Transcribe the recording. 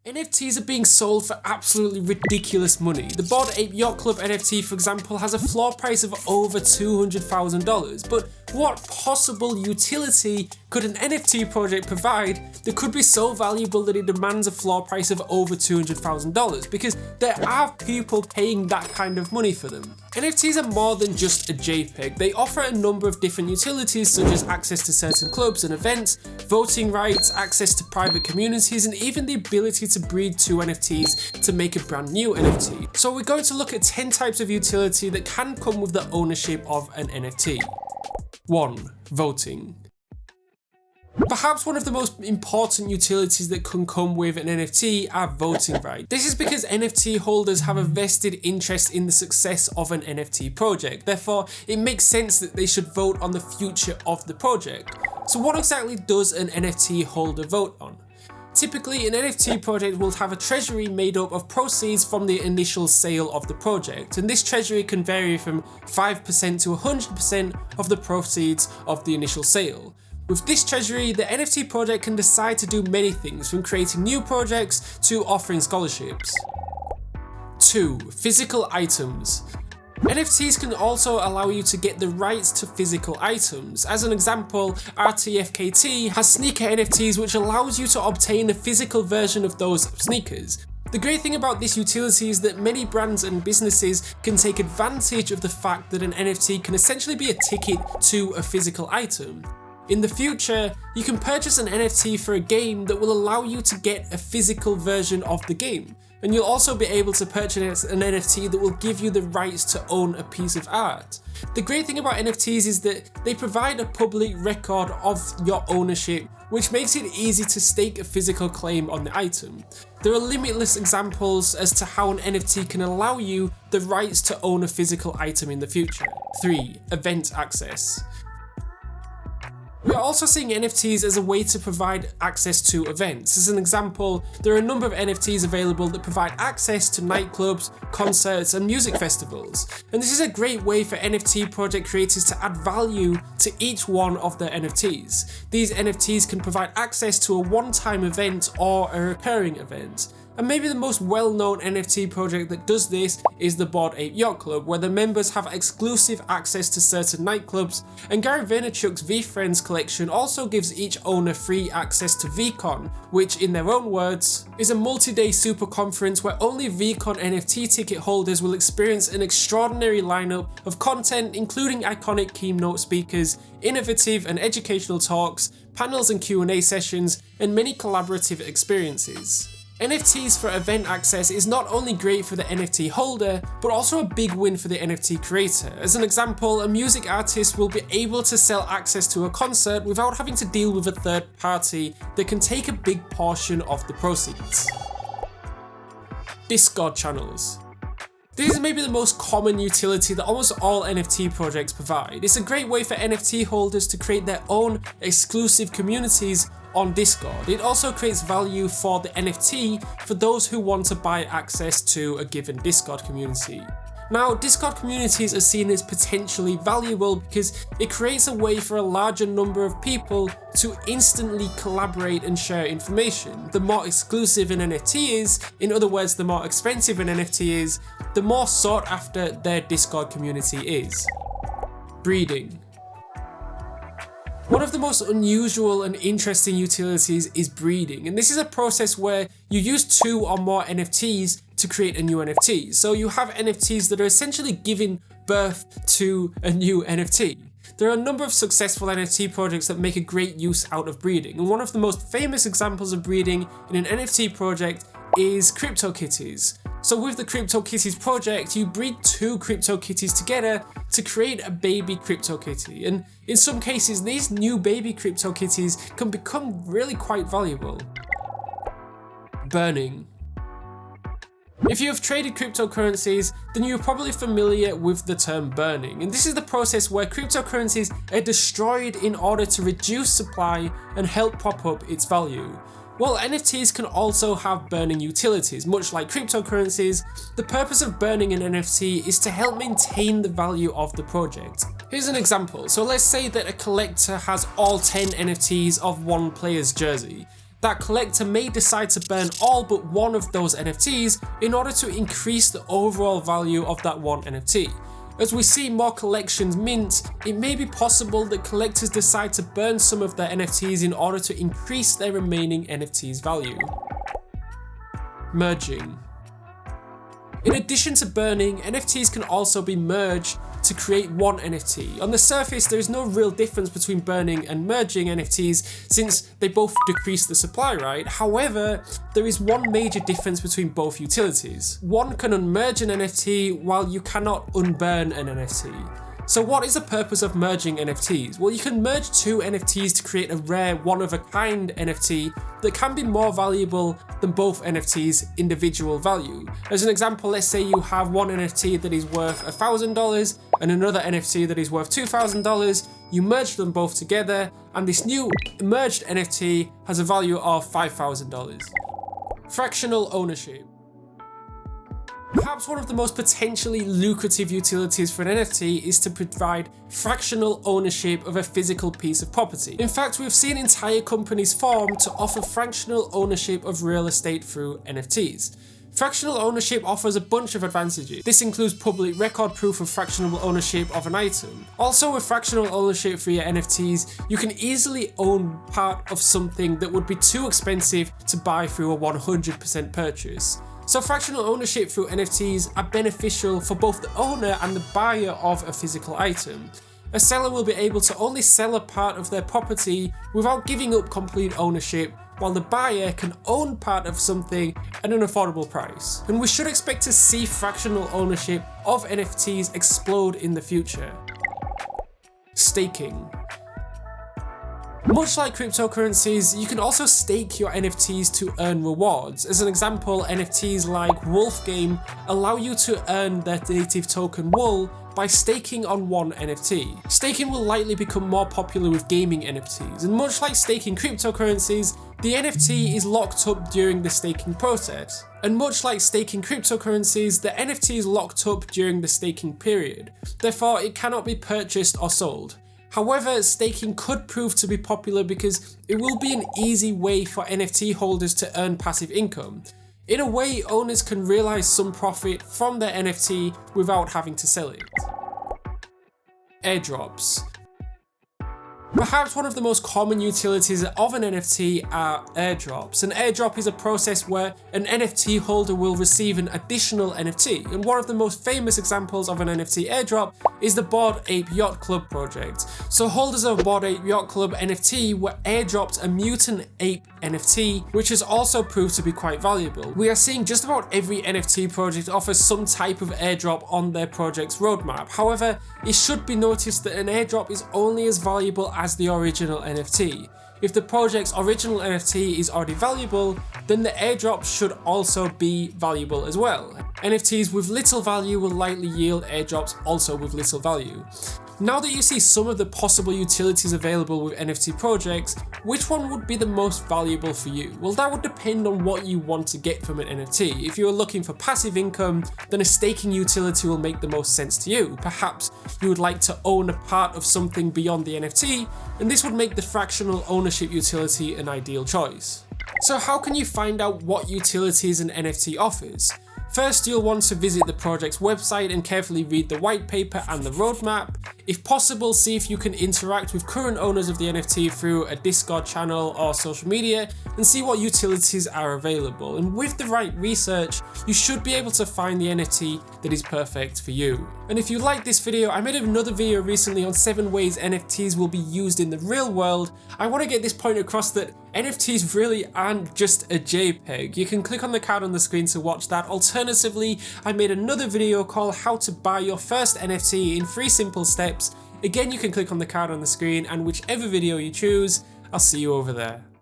NFTs are being sold for absolutely ridiculous money. The Bored Ape Yacht Club NFT, for example, has a floor price of over $200,000, but what possible utility could an NFT project provide that could be so valuable that it demands a floor price of over $200,000? Because there are people paying that kind of money for them. NFTs are more than just a JPEG. They offer a number of different utilities such as access to certain clubs and events, voting rights, access to private communities, and even the ability to breed two NFTs to make a brand new NFT. So we're going to look at 10 types of utility that can come with the ownership of an NFT. 1. Voting. Perhaps one of the most important utilities that can come with an NFT are voting rights. This is because NFT holders have a vested interest in the success of an NFT project. Therefore, it makes sense that they should vote on the future of the project. So what exactly does an NFT holder vote on? Typically, an NFT project will have a treasury made up of proceeds from the initial sale of the project, and this treasury can vary from 5% to 100% of the proceeds of the initial sale. With this treasury, the NFT project can decide to do many things, from creating new projects to offering scholarships. 2. Physical items. NFTs can also allow you to get the rights to physical items. As an example, RTFKT has sneaker NFTs which allows you to obtain a physical version of those sneakers. The great thing about this utility is that many brands and businesses can take advantage of the fact that an NFT can essentially be a ticket to a physical item. In the future, you can purchase an NFT for a game that will allow you to get a physical version of the game. And you'll also be able to purchase an NFT that will give you the rights to own a piece of art. The great thing about NFTs is that they provide a public record of your ownership, which makes it easy to stake a physical claim on the item. There are limitless examples as to how an NFT can allow you the rights to own a physical item in the future. 3. Event access. We are also seeing NFTs as a way to provide access to events. As an example, there are a number of NFTs available that provide access to nightclubs, concerts, and music festivals. And this is a great way for NFT project creators to add value to each one of their NFTs. These NFTs can provide access to a one-time event or a recurring event. And maybe the most well-known NFT project that does this is the Bored Ape Yacht Club, where the members have exclusive access to certain nightclubs, and Gary Vaynerchuk's VFriends collection also gives each owner free access to VCon, which in their own words, is a multi-day super conference where only VCon NFT ticket holders will experience an extraordinary lineup of content including iconic keynote speakers, innovative and educational talks, panels and Q&A sessions, and many collaborative experiences. NFTs for event access is not only great for the NFT holder, but also a big win for the NFT creator. As an example, a music artist will be able to sell access to a concert without having to deal with a third party that can take a big portion of the proceeds. Discord channels. This is maybe the most common utility that almost all NFT projects provide. It's a great way for NFT holders to create their own exclusive communities on Discord. It also creates value for the NFT for those who want to buy access to a given Discord community. Now, Discord communities are seen as potentially valuable because it creates a way for a larger number of people to instantly collaborate and share information. The more exclusive an NFT is, in other words, the more expensive an NFT is, the more sought after their Discord community is. Breeding. One of the most unusual and interesting utilities is breeding, and this is a process where you use two or more NFTs to create a new NFT. So you have NFTs that are essentially giving birth to a new NFT. There are a number of successful NFT projects that make a great use out of breeding, and one of the most famous examples of breeding in an NFT project is CryptoKitties. So with the CryptoKitties project, you breed two CryptoKitties together to create a baby CryptoKitty, and in some cases these new baby CryptoKitties can become really quite valuable. Burning. If you have traded cryptocurrencies, then you're probably familiar with the term burning, and this is the process where cryptocurrencies are destroyed in order to reduce supply and help prop up its value. Well, NFTs can also have burning utilities. Much like cryptocurrencies, the purpose of burning an NFT is to help maintain the value of the project. Here's an example. So let's say that a collector has all 10 NFTs of one player's jersey. that collector may decide to burn all but one of those NFTs in order to increase the overall value of that one NFT. As we see more collections mint, it may be possible that collectors decide to burn some of their NFTs in order to increase their remaining NFTs value. Merging. In addition to burning, NFTs can also be merged to create one NFT. On the surface, there is no real difference between burning and merging NFTs since they both decrease the supply, right? However, there is one major difference between both utilities. One can unmerge an NFT while you cannot unburn an NFT. So what is the purpose of merging NFTs? Well, you can merge two NFTs to create a rare one-of-a-kind NFT that can be more valuable than both NFTs' individual value. As an example, let's say you have one NFT that is worth $1,000 and another NFT that is worth $2,000. You merge them both together and this new merged NFT has a value of $5,000. Fractional ownership. Perhaps one of the most potentially lucrative utilities for an NFT is to provide fractional ownership of a physical piece of property. In fact, we've seen entire companies form to offer fractional ownership of real estate through NFTs. Fractional ownership offers a bunch of advantages. This includes public record proof of fractional ownership of an item. Also, with fractional ownership for your NFTs, you can easily own part of something that would be too expensive to buy through a 100% purchase. So fractional ownership through NFTs are beneficial for both the owner and the buyer of a physical item. A seller will be able to only sell a part of their property without giving up complete ownership, while the buyer can own part of something at an affordable price. And we should expect to see fractional ownership of NFTs explode in the future. Staking. Much like cryptocurrencies, you can also stake your NFTs to earn rewards. As an example, NFTs like Wolf Game allow you to earn their native token Wool by staking on one NFT. Staking will likely become more popular with gaming NFTs, and much like staking cryptocurrencies, the NFT is locked up during the staking process. And much like staking cryptocurrencies, the NFT is locked up during the staking period. Therefore, it cannot be purchased or sold. However, staking could prove to be popular because it will be an easy way for NFT holders to earn passive income. In a way, owners can realize some profit from their NFT without having to sell it. Airdrops. Perhaps one of the most common utilities of an NFT are airdrops. An airdrop is a process where an NFT holder will receive an additional NFT, and one of the most famous examples of an NFT airdrop is the Bored Ape Yacht Club project. So holders of Bored Ape Yacht Club NFT were airdropped a mutant ape NFT, which has also proved to be quite valuable. We are seeing just about every NFT project offer some type of airdrop on their project's roadmap. However, it should be noticed that an airdrop is only as valuable as the original NFT. If the project's original NFT is already valuable, then the airdrop should also be valuable as well. NFTs with little value will likely yield airdrops also with little value. Now that you see some of the possible utilities available with NFT projects, which one would be the most valuable for you? Well, that would depend on what you want to get from an NFT. If you are looking for passive income, then a staking utility will make the most sense to you. Perhaps you would like to own a part of something beyond the NFT, and this would make the fractional ownership utility an ideal choice. So how can you find out what utilities an NFT offers? First, you'll want to visit the project's website and carefully read the white paper and the roadmap. If possible, see if you can interact with current owners of the NFT through a Discord channel or social media and see what utilities are available. And with the right research, you should be able to find the NFT that is perfect for you. And if you like this video, I made another video recently on 7 ways NFTs will be used in the real world. I want to get this point across that NFTs really aren't just a JPEG. You can click on the card on the screen to watch that. Alternatively, I made another video called How to Buy Your First NFT in 3 Simple Steps. Again, you can click on the card on the screen, and whichever video you choose, I'll see you over there.